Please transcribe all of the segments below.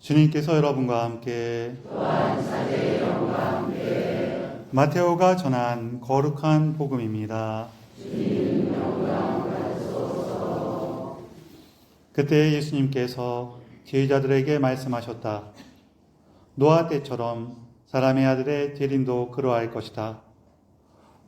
주님께서 여러분과 함께 마테오가 전한 거룩한 복음입니다. 그때 예수님께서 제자들에게 말씀하셨다. 노아 때처럼 사람의 아들의 재림도 그러할 것이다.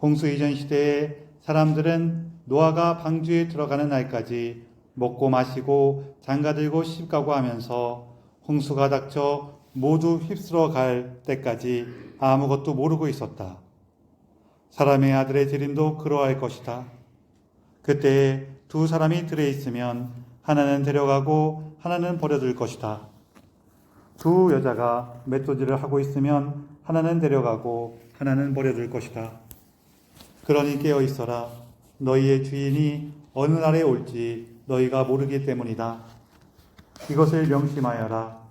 홍수 이전 시대에 사람들은 노아가 방주에 들어가는 날까지 먹고 마시고 장가들고 시집가고 하면서 홍수가 닥쳐 모두 휩쓸어 갈 때까지 아무것도 모르고 있었다. 사람의 아들의 재림도 그러할 것이다. 그때 두 사람이 들에 있으면 하나는 데려가고 하나는 버려둘 것이다. 두 여자가 맷도질을 하고 있으면 하나는 데려가고 하나는 버려둘 것이다. 그러니 깨어 있어라. 너희의 주인이 어느 날에 올지 너희가 모르기 때문이다. 이것을 명심하여라.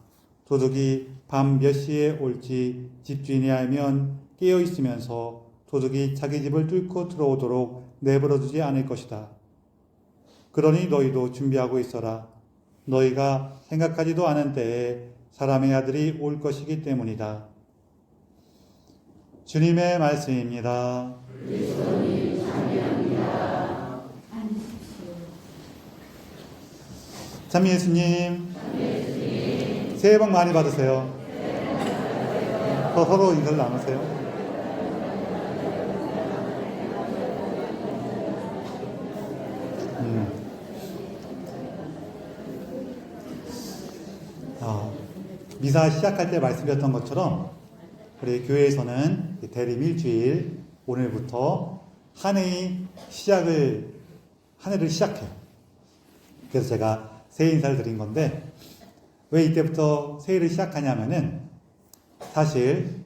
도둑이 밤 몇 시에 올지 집주인이 알면 깨어 있으면서 도둑이 자기 집을 뚫고 들어오도록 내버려두지 않을 것이다. 그러니 너희도 준비하고 있어라. 너희가 생각하지도 않은 때에 사람의 아들이 올 것이기 때문이다. 주님의 말씀입니다. 참 예수님, 새해 복 많이 받으세요. 서로 인사를 나누세요. 미사 시작할 때 말씀드렸던 것처럼 우리 교회에서는 대림 일주일 오늘부터 한 해를 시작해요. 그래서 제가 새해 인사를 드린 건데 왜 이때부터 새해를 시작하냐면은 사실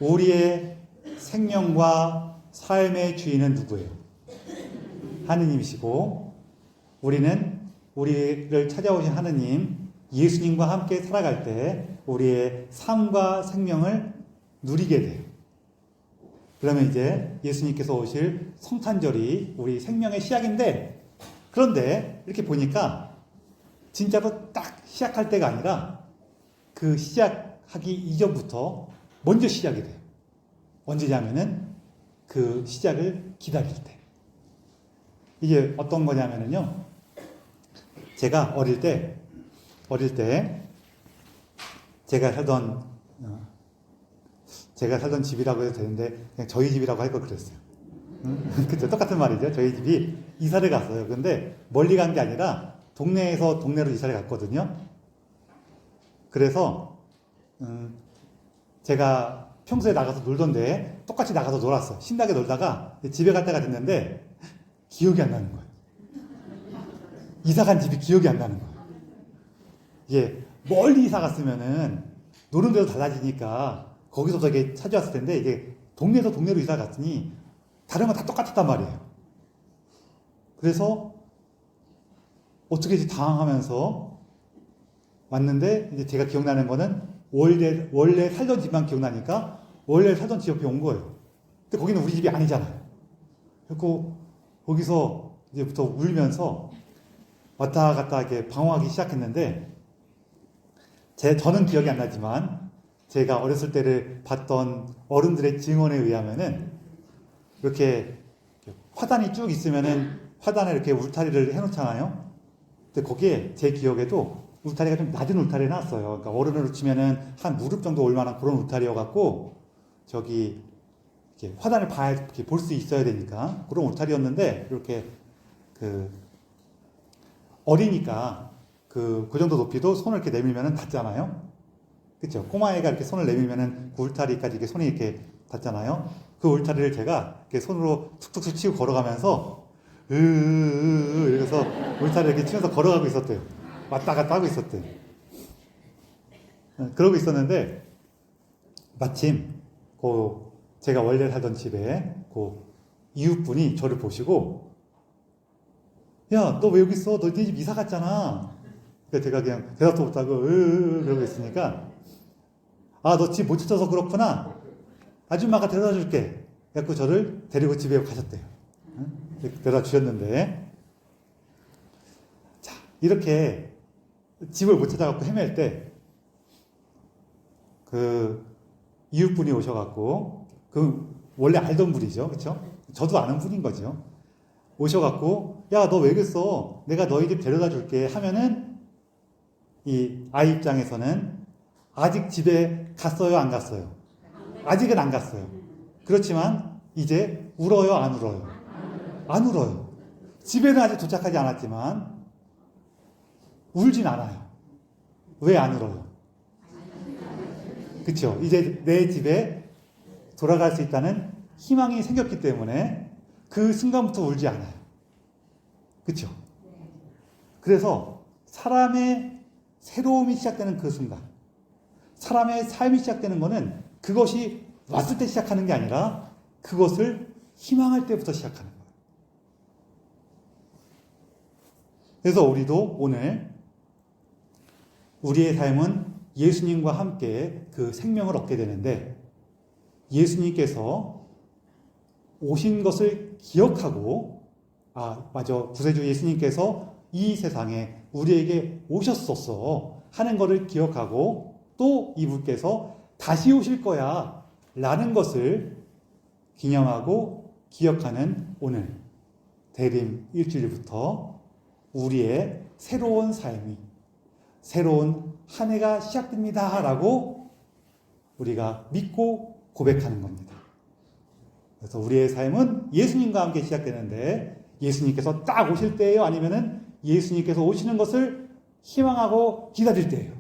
우리의 생명과 삶의 주인은 누구예요? 하느님이시고 우리는 우리를 찾아오신 하느님 예수님과 함께 살아갈 때 우리의 삶과 생명을 누리게 돼요. 그러면 이제 예수님께서 오실 성탄절이 우리 생명의 시작인데 그런데 이렇게 보니까 진짜로 딱 시작할 때가 아니라 그 시작하기 이전부터 먼저 시작이 돼요. 언제냐면은 그 시작을 기다릴 때. 이게 어떤 거냐면은요. 제가 어릴 때 제가 살던 집이라고 해도 되는데 그냥 저희 집이라고 할 걸 그랬어요. 그쵸? 똑같은 말이죠. 저희 집이 이사를 갔어요. 근데 멀리 간 게 아니라 동네에서 동네로 이사를 갔거든요. 그래서 제가 평소에 나가서 놀던데 똑같이 나가서 놀았어요. 신나게 놀다가 집에 갈 때가 됐는데 기억이 안 나는 거예요. 이사 간 집이 기억이 안 나는 거예요. 이게 멀리 이사 갔으면은 노는 데도 달라지니까 거기서부터 이게 찾아왔을 텐데 이게 동네에서 동네로 이사 갔으니 다른 건 다 똑같았단 말이에요. 그래서 어떻게 이제 당황하면서 왔는데 이제 제가 기억나는 거는 원래 살던 집만 기억나니까 원래 살던 집 옆에 온 거예요. 근데 거기는 우리 집이 아니잖아요. 그래서 거기서 이제부터 울면서 왔다 갔다 이렇게 방황하기 시작했는데 저는 기억이 안 나지만 제가 어렸을 때를 봤던 어른들의 증언에 의하면은 이렇게 화단이 쭉 있으면은 화단에 이렇게 울타리를 해놓잖아요. 근데 거기에 제 기억에도 울타리가 좀 낮은 울타리를 놨어요. 그러니까 어른으로 치면은 한 무릎 정도 올 만한 그런 울타리여갖고 저기 이렇게 화단을 이렇게 볼 수 있어야 되니까 그런 울타리였는데 이렇게 어리니까 그 정도 높이도 손을 이렇게 내밀면은 닿잖아요. 그쵸? 꼬마애가 이렇게 손을 내밀면은 그 울타리까지 이렇게 손이 이렇게 닿잖아요. 그 울타리를 제가 이렇게 손으로 툭툭툭 치고 걸어가면서 이러면서 울타리를 이렇게 치면서 걸어가고 있었대요. 왔다 갔다 하고 있었대요. 그러고 있었는데 마침 제가 원래 살던 집에 이웃분이 저를 보시고 야, 너 왜 여기 있어? 너 네 집 이사 갔잖아. 그러니까 제가 그냥 대답도 못하고 그러고 있으니까 너 집 못 찾아서 그렇구나. 아줌마가 데려다 줄게. 그래서 저를 데리고 집에 가셨대요. 데려다 주셨는데 자, 이렇게 집을 못 찾아갖고 헤맬 때 그 이웃분이 오셔갖고, 그 원래 알던 분이죠, 그렇죠? 저도 아는 분인 거죠. 오셔갖고, 야, 너 왜 그랬어? 내가 너희 집 데려다 줄게 하면은 이 아이 입장에서는 아직 집에 갔어요, 안 갔어요? 아직은 안 갔어요. 그렇지만 이제 울어요, 안 울어요? 안 울어요. 집에는 아직 도착하지 않았지만 울진 않아요. 왜 안 울어요? 그렇죠? 이제 내 집에 돌아갈 수 있다는 희망이 생겼기 때문에 그 순간부터 울지 않아요. 그렇죠? 그래서 사람의 새로움이 시작되는 그 순간, 사람의 삶이 시작되는 것은 그것이 왔을 때 시작하는 게 아니라 그것을 희망할 때부터 시작하는 거예요. 그래서 우리도 오늘 우리의 삶은 예수님과 함께 그 생명을 얻게 되는데, 예수님께서 오신 것을 기억하고, 맞아, 구세주 예수님께서 이 세상에 우리에게 오셨었어 하는 것을 기억하고, 또 이분께서 다시 오실 거야 라는 것을 기념하고 기억하는 오늘 대림 일주일부터 우리의 새로운 삶이, 새로운 한 해가 시작됩니다 라고 우리가 믿고 고백하는 겁니다. 그래서 우리의 삶은 예수님과 함께 시작되는데, 예수님께서 딱 오실 때예요? 아니면은 예수님께서 오시는 것을 희망하고 기다릴 때예요?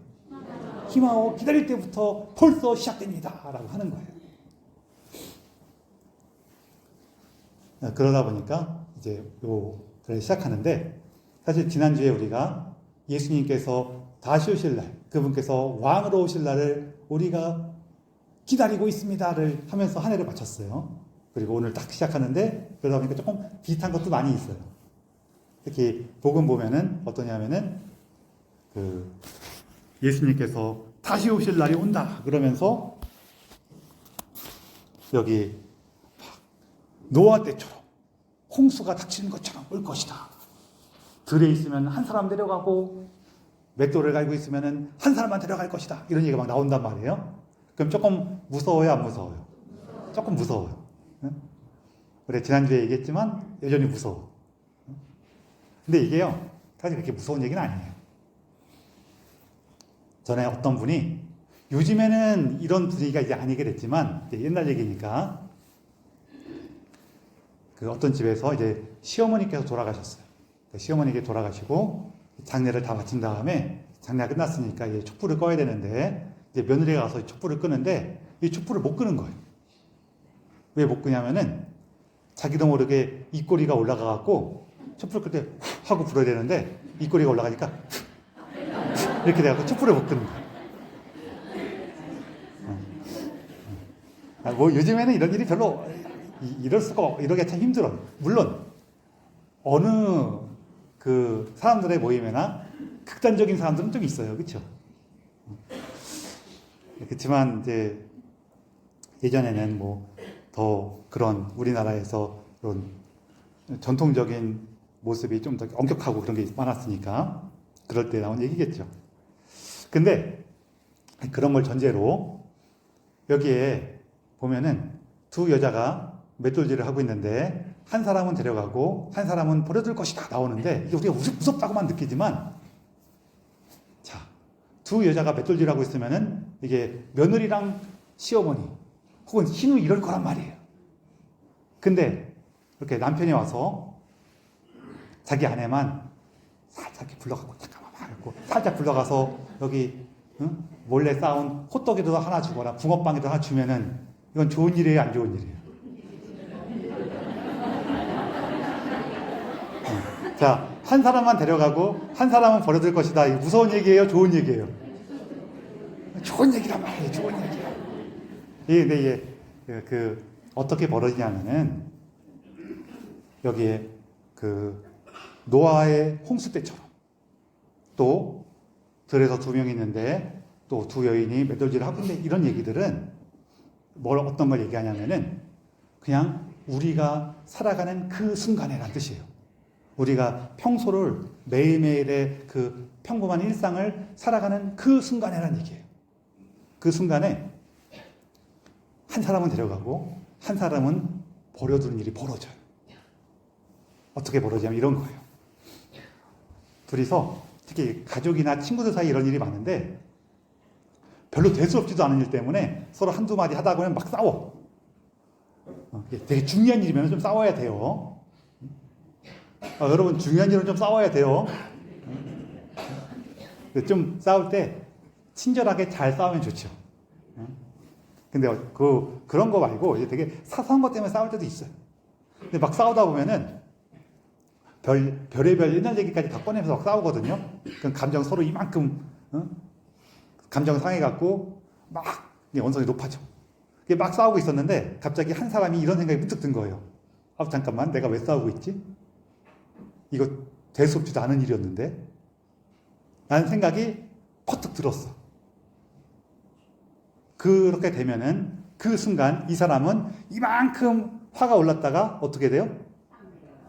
희망하고 기다릴 때부터 벌써 시작됩니다 라고 하는 거예요. 그러다 보니까 이제 요를 시작하는데, 사실 지난주에 우리가 예수님께서 다시 오실 날, 그분께서 왕으로 오실 날을 우리가 기다리고 있습니다를 하면서 한 해를 마쳤어요. 그리고 오늘 딱 시작하는데, 그러다 보니까 조금 비슷한 것도 많이 있어요. 특히 복음 보면은 어떠냐면은 그 예수님께서 다시 오실 날이 온다 그러면서 여기 노아 때처럼 홍수가 닥치는 것처럼 올 것이다. 들에 있으면 한 사람 데려가고 맷돌을 갈고 있으면 한 사람만 데려갈 것이다. 이런 얘기가 막 나온단 말이에요. 그럼 조금 무서워요, 안 무서워요? 조금 무서워요. 그래, 지난주에 얘기했지만 여전히 무서워. 근데 이게요, 사실 그렇게 무서운 얘기는 아니에요. 전에 어떤 분이, 요즘에는 이런 분위기가 이제 아니게 됐지만, 이제 옛날 얘기니까, 그 어떤 집에서 이제 시어머니께서 돌아가셨어요. 시어머니께 돌아가시고, 장례를 다 마친 다음에, 장례가 끝났으니까 이제 촛불을 꺼야 되는데, 이제 며느리가 가서 촛불을 끄는데, 이 촛불을 못 끄는 거예요. 왜 못 끄냐면은, 자기도 모르게 입꼬리가 올라가갖고, 촛불 끌 때 하고 불어야 되는데, 입꼬리가 올라가니까, 이렇게 돼갖고 촛불을 못 끄는 거예요. 뭐 요즘에는 이런 일이 별로 이러기가 참 힘들어요. 물론 어느 그 사람들의 모임에나 극단적인 사람들은 좀 있어요, 그렇죠? 그렇지만 이제 예전에는 뭐 더 그런 우리나라에서 그런 전통적인 모습이 좀 더 엄격하고 그런 게 많았으니까 그럴 때 나온 얘기겠죠. 근데 그런 걸 전제로 여기에 보면은 두 여자가 맷돌질을 하고 있는데 한 사람은 데려가고 한 사람은 버려둘 것이다 나오는데, 이게 우리가 무섭다고만 느끼지만, 자, 두 여자가 맷돌질을 하고 있으면은 이게 며느리랑 시어머니 혹은 신우 이럴 거란 말이에요. 근데 이렇게 남편이 와서 자기 아내만 살짝 이렇게 불러가고 잠깐만 말고 살짝 불러가서 여기 몰래 싸운 호떡이라도 하나 주거나 붕어빵이라도 하나 주면은 이건 좋은 일이에요, 안 좋은 일이에요? 자, 한 사람만 데려가고 한 사람은 버려둘 것이다. 이거 무서운 얘기예요, 좋은 얘기예요? 좋은 얘기란 말이에요, 좋은 얘기야. 근데 이게 어떻게 벌어지냐면은 여기에 그 노아의 홍수 때처럼, 또 들에서 두 명이 있는데 또 두 여인이 맷돌질을 하고 있는데, 이런 얘기들은 어떤 걸 얘기하냐면은 그냥 우리가 살아가는 그 순간에란 뜻이에요. 우리가 평소를 매일매일의 그 평범한 일상을 살아가는 그 순간에란 얘기예요. 그 순간에 한 사람은 데려가고 한 사람은 버려두는 일이 벌어져요. 어떻게 벌어지냐면 이런 거예요. 둘이서 특히 가족이나 친구들 사이 이런 일이 많은데 별로 대수롭지도 않은 일 때문에 서로 한두 마디 하다 보면 막 싸워. 되게 중요한 일이면 좀 싸워야 돼요. 여러분 중요한 일은 좀 싸워야 돼요. 좀 싸울 때 친절하게 잘 싸우면 좋죠. 근데 그런 거 말고 되게 사소한 것 때문에 싸울 때도 있어요. 근데 막 싸우다 보면은 별의별 옛날 얘기까지 다 꺼내면서 막 싸우거든요. 그럼 감정 서로 이만큼 감정 상해갖고 막 언성이 높아져. 막 싸우고 있었는데 갑자기 한 사람이 이런 생각이 문득 든 거예요. 잠깐만, 내가 왜 싸우고 있지? 이거 대수롭지도 않은 일이었는데? 라는 생각이 퍼뜩 들었어. 그렇게 되면은 그 순간 이 사람은 이만큼 화가 올랐다가 어떻게 돼요?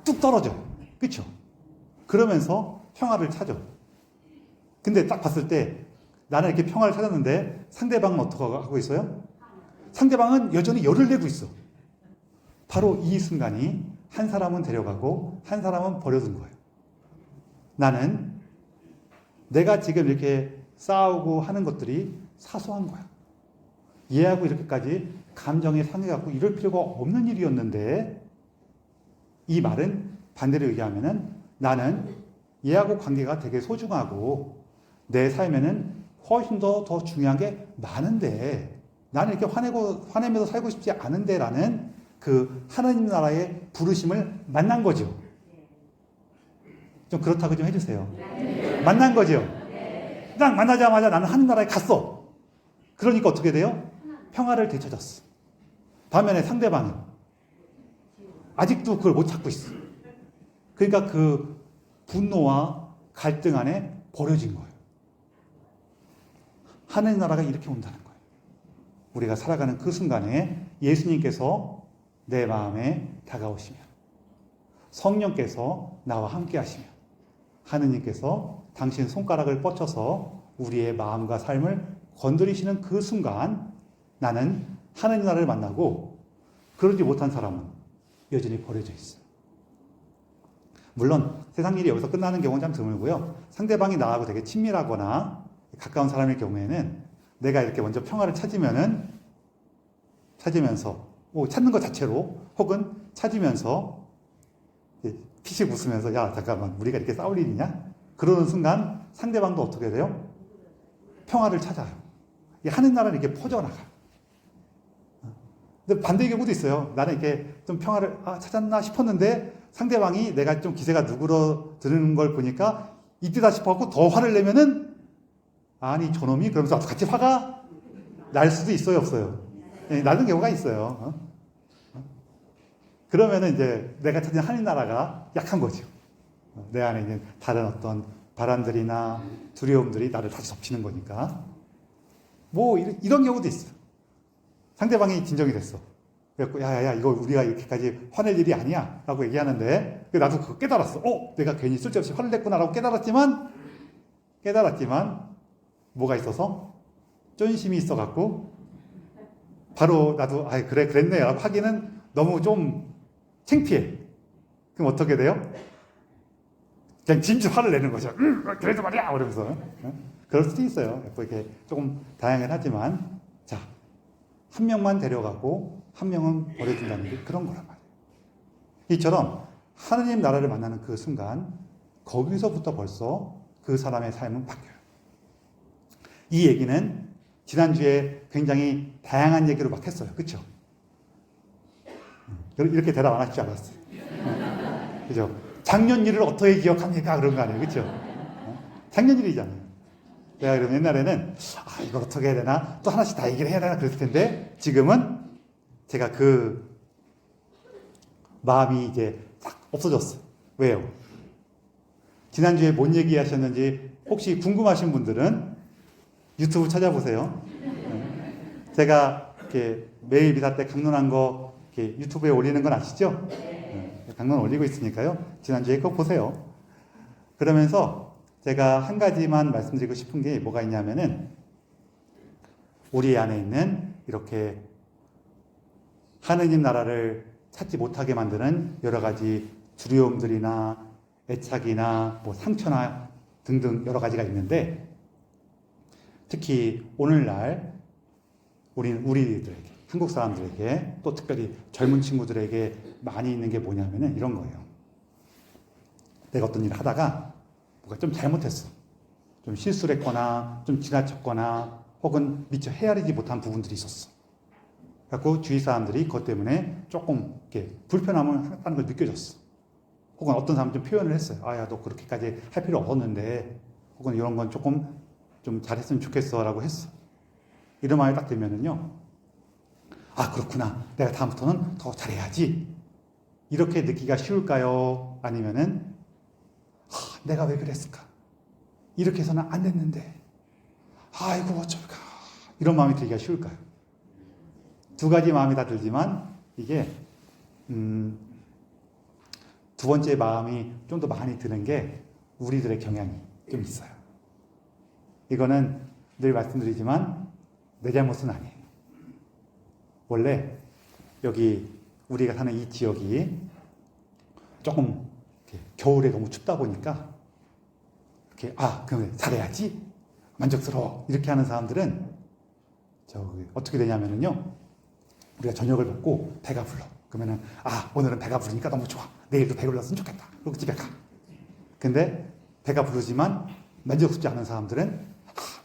뚝 떨어져요. 그렇죠? 그러면서 평화를 찾아. 근데 딱 봤을 때 나는 이렇게 평화를 찾았는데 상대방은 어떻게 하고 있어요? 상대방은 여전히 열을 내고 있어. 바로 이 순간이 한 사람은 데려가고 한 사람은 버려둔 거예요. 나는 내가 지금 이렇게 싸우고 하는 것들이 사소한 거야. 얘하고 이렇게까지 감정에 상해갖고 이럴 필요가 없는 일이었는데, 이 말은 반대로 얘기하면은 나는 얘하고 관계가 되게 소중하고 내 삶에는 훨씬 더 중요한 게 많은데 나는 이렇게 화내면서 살고 싶지 않은데 라는 그 하나님 나라의 부르심을 만난 거죠. 좀 그렇다고 좀 해주세요. 만난 거죠. 딱 만나자마자 나는 하나님 나라에 갔어. 그러니까 어떻게 돼요? 평화를 되찾았어. 반면에 상대방은 아직도 그걸 못 찾고 있어. 그러니까 그 분노와 갈등 안에 버려진 거예요. 하나님 나라가 이렇게 온다는 거예요. 우리가 살아가는 그 순간에 예수님께서 내 마음에 다가오시며 성령께서 나와 함께 하시며 하느님께서 당신 손가락을 뻗쳐서 우리의 마음과 삶을 건드리시는 그 순간 나는 하나님 나라를 만나고, 그러지 못한 사람은 여전히 버려져 있어요. 물론 세상 일이 여기서 끝나는 경우는 참 드물고요. 상대방이 나하고 되게 친밀하거나 가까운 사람일 경우에는 내가 이렇게 먼저 평화를 찾으면서 찾는 것 자체로 혹은 찾으면서 피식 웃으면서 야 잠깐만 우리가 이렇게 싸울 일이냐? 그러는 순간 상대방도 어떻게 돼요? 평화를 찾아요. 하는 나라는 이렇게 퍼져나가요. 근데 반대의 경우도 있어요. 나는 이렇게 좀 평화를 찾았나 싶었는데 상대방이 내가 좀 기세가 누그러드는 걸 보니까 이때다 싶어갖고 더 화를 내면은 아니 저놈이 그러면서 같이 화가 날 수도 있어요, 없어요? 나는 경우가 있어요. 그러면은 이제 내가 찾은 하나님 나라가 약한 거죠. 내 안에 있는 다른 어떤 바람들이나 두려움들이 나를 다시 덮치는 거니까. 뭐 이런 경우도 있어. 상대방이 진정이 됐어. 그래갖고 야야야 이거 우리가 이렇게까지 화낼 일이 아니야 라고 얘기하는데 나도 그거 깨달았어. 내가 괜히 쓸데없이 화를 냈구나 라고 깨달았지만 뭐가 있어서 쫀심이 있어갖고 바로 나도 그래 그랬네 라고 하기는 너무 좀 창피해. 그럼 어떻게 돼요? 그냥 진짜 화를 내는 거죠. 그래도 말이야 그러면서. 그럴 수도 있어요. 이렇게 조금 다양하긴 하지만 자, 한 명만 데려가고 한 명은 버려둔다는 게 그런 거란 말이에요. 이처럼 하느님 나라를 만나는 그 순간 거기서부터 벌써 그 사람의 삶은 바뀌어요. 이 얘기는 지난주에 굉장히 다양한 얘기로 막 했어요. 그렇죠? 이렇게 대답 안 하실 줄 알았어요. 그죠? 작년 일을 어떻게 기억합니까? 그런 거 아니에요. 그렇죠? 작년 일이잖아요. 내가 그러면 옛날에는 이걸 어떻게 해야 되나? 또 하나씩 다 얘기를 해야 되나? 그랬을 텐데 지금은 제가 그 마음이 이제 싹 없어졌어요. 왜요? 지난주에 뭔 얘기 하셨는지 혹시 궁금하신 분들은 유튜브 찾아보세요. 제가 이렇게 매일 미사 때 강론한 거 이렇게 유튜브에 올리는 건 아시죠? 강론 올리고 있으니까요. 지난주에 꼭 보세요. 그러면서 제가 한 가지만 말씀드리고 싶은 게 뭐가 있냐면은 우리 안에 있는 이렇게 하느님 나라를 찾지 못하게 만드는 여러 가지 두려움들이나 애착이나 뭐 상처나 등등 여러 가지가 있는데, 특히 오늘날 우리들에게, 한국 사람들에게, 또 특별히 젊은 친구들에게 많이 있는 게 뭐냐면은 이런 거예요. 내가 어떤 일을 하다가 뭔가 좀 잘못했어. 좀 실수를 했거나 좀 지나쳤거나 혹은 미처 헤아리지 못한 부분들이 있었어. 그래서 주위 사람들이 그것 때문에 조금 이렇게 불편함을 하는 걸 느껴졌어. 혹은 어떤 사람은 좀 표현을 했어요. 야, 너 그렇게까지 할 필요 없었는데, 혹은 이런 건 조금 좀 잘했으면 좋겠어 라고 했어. 이런 마음이 딱 들면은요, 그렇구나. 내가 다음부터는 더 잘해야지. 이렇게 느끼기가 쉬울까요? 아니면은, 내가 왜 그랬을까? 이렇게 해서는 안 됐는데, 아이고, 어쩔까? 이런 마음이 들기가 쉬울까요? 두 가지 마음이 다 들지만, 이게, 두 번째 마음이 좀 더 많이 드는 게 우리들의 경향이 좀 있어요. 이거는 늘 말씀드리지만 내 잘못은 아니에요. 원래 여기 우리가 사는 이 지역이 조금 겨울에 너무 춥다 보니까 이렇게 그럼 잘해야지 만족스러워 이렇게 하는 사람들은 어떻게 되냐면요, 우리가 저녁을 먹고 배가 불러. 그러면은 오늘은 배가 부르니까 너무 좋아. 내일도 배불렀으면 좋겠다. 그리고 집에 가. 근데 배가 부르지만 만족스럽지 않은 사람들은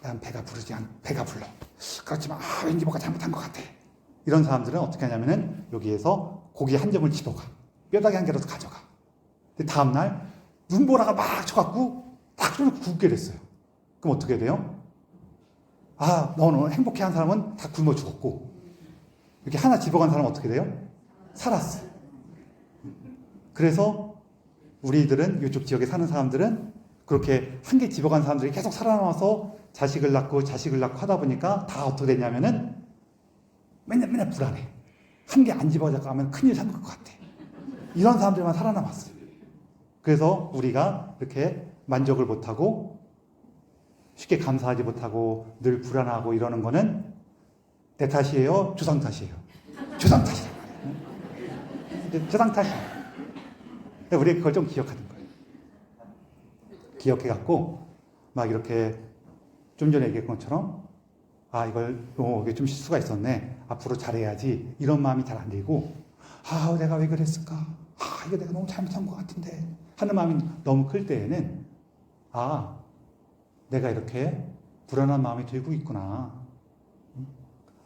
난 배가 불러. 그렇지만 왠지 뭐가 잘못한 것 같아. 이런 사람들은 어떻게 하냐면은 여기에서 고기 한 점을 집어가. 뼈다귀 한 개라도 가져가. 근데 다음날 눈보라가 막 쳐갖고 딱 좀 굶게 됐어요. 그럼 어떻게 돼요? 너는 행복해한 사람은 다 굶어 죽었고, 이렇게 하나 집어간 사람은 어떻게 돼요? 살았어. 그래서 우리들은, 이쪽 지역에 사는 사람들은 그렇게 한 개 집어간 사람들이 계속 살아남아서 자식을 낳고 하다 보니까 다 어떻게 되냐면은 맨날 불안해. 한 개 안 집어가고 하면 큰일 생길 것 같아. 이런 사람들만 살아남았어요. 그래서 우리가 이렇게 만족을 못하고 쉽게 감사하지 못하고 늘 불안하고 이러는 거는 내 탓이에요? 조상 탓이에요? 조상 탓이란 말이에요. 조상 탓이에요. 우리가 그걸 좀 기억하는 거예요. 기억해갖고 막 이렇게 좀 전에 얘기했던 것처럼 이게 좀 실수가 있었네. 앞으로 잘해야지. 이런 마음이 잘 안 들고, 내가 왜 그랬을까? 이거 내가 너무 잘못한 것 같은데 하는 마음이 너무 클 때에는 내가 이렇게 불안한 마음이 들고 있구나.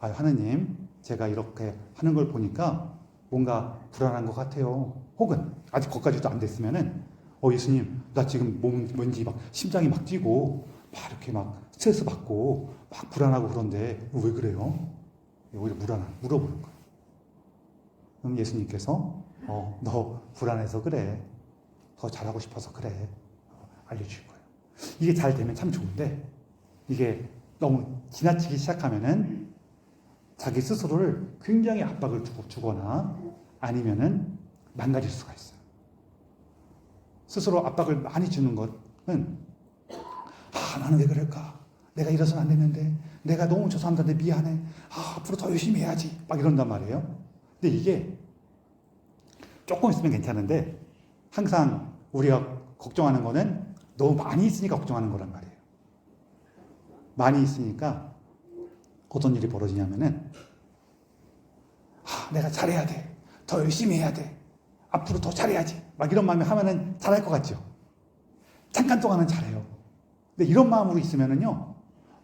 하느님, 제가 이렇게 하는 걸 보니까 뭔가 불안한 것 같아요. 혹은 아직 거기까지도 안 됐으면은 예수님, 나 지금 뭔지 막 심장이 막 뛰고 막 이렇게 막 스트레스 받고 막 불안하고 그런데 왜 그래요? 오히려 물어보는 거예요. 그럼 예수님께서 너 불안해서 그래. 더 잘하고 싶어서 그래. 알려줄 거예요. 이게 잘 되면 참 좋은데, 이게 너무 지나치기 시작하면은 자기 스스로를 굉장히 압박을 주거나 아니면은 망가질 수가 있어요. 스스로 압박을 많이 주는 것은 나는 왜 그럴까? 내가 이래서는 안 됐는데, 내가 너무 저 사람들한테 미안해. 앞으로 더 열심히 해야지. 막 이런단 말이에요. 근데 이게 조금 있으면 괜찮은데, 항상 우리가 걱정하는 거는 너무 많이 있으니까 걱정하는 거란 말이에요. 많이 있으니까 어떤 일이 벌어지냐면은 내가 잘해야 돼. 더 열심히 해야 돼. 앞으로 더 잘해야지. 막 이런 마음이 하면은 잘할 것 같죠. 잠깐 동안은 잘해요. 근데 이런 마음으로 있으면은요,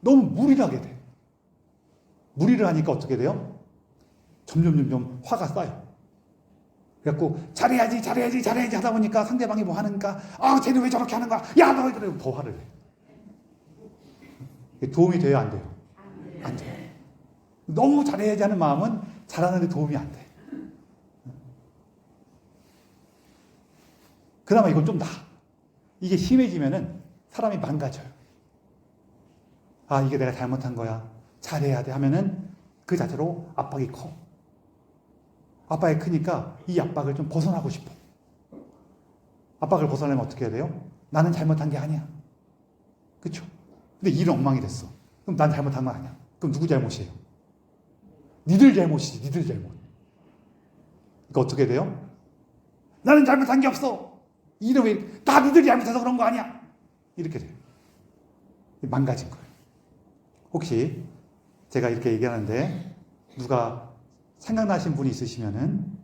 너무 무리를 하게 돼. 무리를 하니까 어떻게 돼요? 점점 화가 쌓여. 그래갖고 잘해야지 하다 보니까 상대방이 뭐 하는가? 쟤는 왜 저렇게 하는 거야? 야, 너 이러고 더 화를 내. 도움이 돼요, 안 돼요? 안 돼요. 너무 잘해야지 하는 마음은 잘하는데 도움이 안 돼. 그나마 이건 좀 나아. 이게 심해지면은 사람이 망가져요. 이게 내가 잘못한 거야. 잘해야 돼 하면은 그 자체로 압박이 커. 압박이 크니까 이 압박을 좀 벗어나고 싶어. 압박을 벗어내면 어떻게 해야 돼요? 나는 잘못한 게 아니야. 그쵸? 근데 일은 엉망이 됐어. 그럼 난 잘못한 거 아니야. 그럼 누구 잘못이에요? 니들 잘못이지, 니들 잘못. 그러니까 어떻게 돼요? 나는 잘못한 게 없어. 이러면 다 니들이 잘못해서 그런 거 아니야. 이렇게 돼요. 망가진 거예요. 혹시 제가 이렇게 얘기하는데 누가 생각나신 분이 있으시면은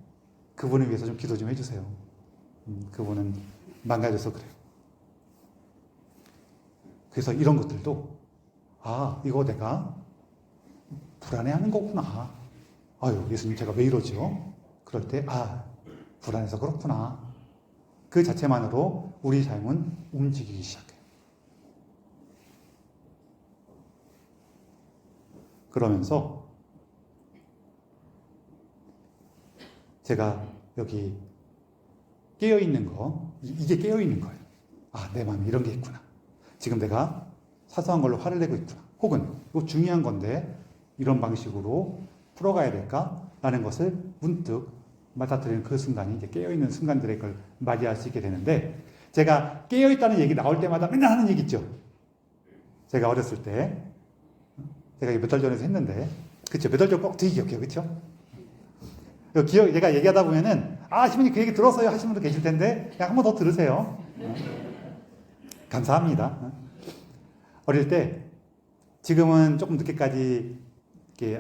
그분을 위해서 좀 기도 좀 해주세요. 그분은 망가져서 그래요. 그래서 이런 것들도 이거 내가 불안해하는 거구나. 아유, 예수님 제가 왜 이러죠? 그럴 때 불안해서 그렇구나. 그 자체만으로 우리 삶은 움직이기 시작해요. 그러면서 제가 여기 깨어있는 거, 이게 깨어있는 거예요. 내 마음에 이런 게 있구나. 지금 내가 사소한 걸로 화를 내고 있구나. 혹은 이거 중요한 건데 이런 방식으로 풀어가야 될까라는 것을 문득 맞닥뜨리는 그 순간이 이제 깨어있는 순간들의 걸 맞이할 수 있게 되는데, 제가 깨어있다는 얘기 나올 때마다 맨날 하는 얘기 있죠. 제가 어렸을 때 제가 몇 달 전에도 했는데, 그쵸? 몇 달 전 꼭 되게 기억해요. 그쵸? 얘가 얘기하다 보면은, 시민이 그 얘기 들었어요 하시는 분도 계실 텐데, 그냥 한 번 더 들으세요. 감사합니다. 어릴 때, 지금은 조금 늦게까지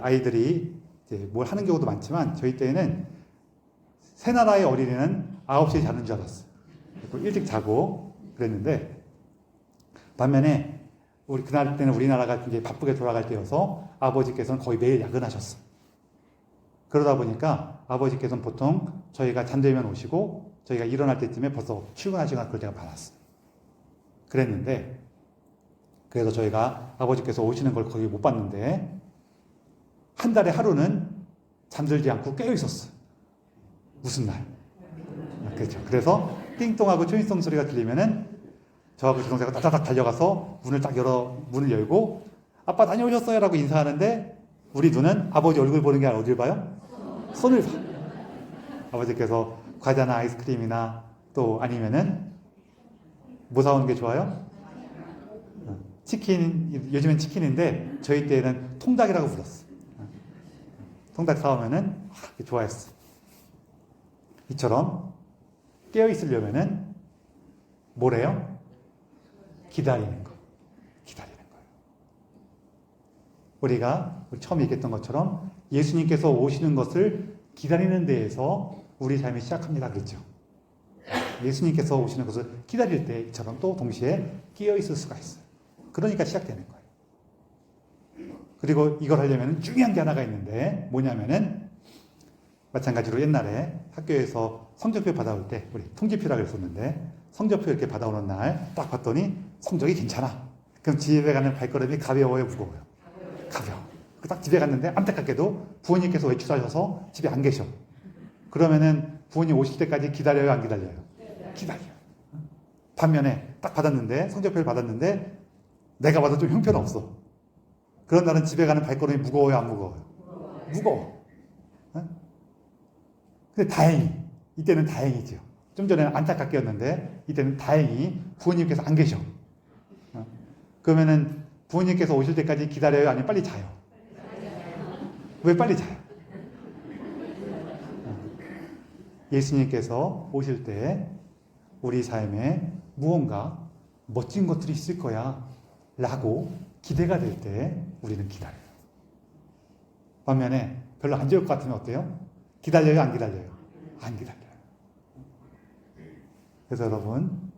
아이들이 이제 뭘 하는 경우도 많지만, 저희 때는 새 나라의 어린이는 9시에 자는 줄 알았어요. 일찍 자고 그랬는데, 반면에 그날 때는 우리나라가 굉장히 바쁘게 돌아갈 때여서 아버지께서는 거의 매일 야근하셨어요. 그러다 보니까 아버지께서는 보통 저희가 잠들면 오시고 저희가 일어날 때쯤에 벌써 출근하시거나 그럴 때가 많았어요. 그랬는데, 그래서 저희가 아버지께서 오시는 걸 거의 못 봤는데, 한 달에 하루는 잠들지 않고 깨어 있었어요. 무슨 날? 그렇죠. 그래서 띵동하고 초인종 소리가 들리면은 저하고 제 동생가 따다닥 달려가서 문을 열고 아빠 다녀오셨어요? 라고 인사하는데, 우리 눈은 아버지 얼굴 보는 게 아니라 어딜 봐요? 손을 봐. 아버지께서 과자나 아이스크림이나 또 아니면은 뭐 사오는 게 좋아요? 치킨, 요즘엔 치킨인데 저희 때는 통닭이라고 불렀어. 통닭 사오면은 좋아했어. 이처럼 깨어 있으려면은 뭐래요? 기다리는 거. 기다리는 거예요. 우리가 처음 얘기했던 것처럼 예수님께서 오시는 것을 기다리는 데에서 우리 삶이 시작합니다. 그렇죠? 예수님께서 오시는 것을 기다릴 때처럼 또 동시에 끼어 있을 수가 있어요. 그러니까 시작되는 거예요. 그리고 이걸 하려면 중요한 게 하나가 있는데, 뭐냐면은 마찬가지로 옛날에 학교에서 성적표 받아올 때 우리 통지표라고 했었는데, 성적표 이렇게 받아오는 날 딱 봤더니 성적이 괜찮아. 그럼 집에 가는 발걸음이 가벼워요, 무거워요? 가벼워. 딱 집에 갔는데 안타깝게도 부모님께서 외출하셔서 집에 안 계셔. 그러면은 부모님 오실 때까지 기다려요, 안 기다려요? 기다려요. 반면에 딱 받았는데, 성적표를 받았는데 내가 봐도 좀 형편없어. 그런 날은 집에 가는 발걸음이 무거워요, 안 무거워요? 무거워. 근데 다행히, 이때는 다행이죠. 좀 전에는 안타깝게였는데 이때는 다행히 부모님께서 안 계셔. 그러면은 부모님께서 오실 때까지 기다려요, 아니면 빨리 자요? 왜 빨리 자요? 예수님께서 오실 때 우리 삶에 무언가 멋진 것들이 있을 거야 라고 기대가 될 때 우리는 기다려요. 반면에 별로 안 좋을 것 같으면 어때요? 기다려요, 안 기다려요? 안 기다려요. 그래서 여러분,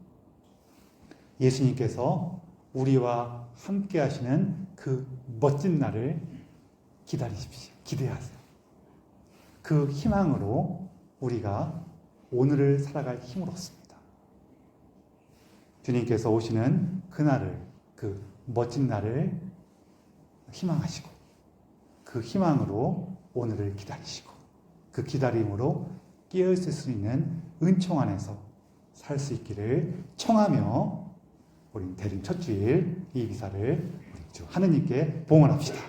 예수님께서 우리와 함께 하시는 그 멋진 날을 기다리십시오. 기대하세요. 그 희망으로 우리가 오늘을 살아갈 힘을 얻습니다. 주님께서 오시는 그날을, 그 멋진 날을 희망하시고, 그 희망으로 오늘을 기다리시고, 그 기다림으로 깨어있을 수 있는 은총 안에서 살 수 있기를 청하며, 우리 대림 첫 주일 이 기사를 우리 주 하느님께 봉헌합시다.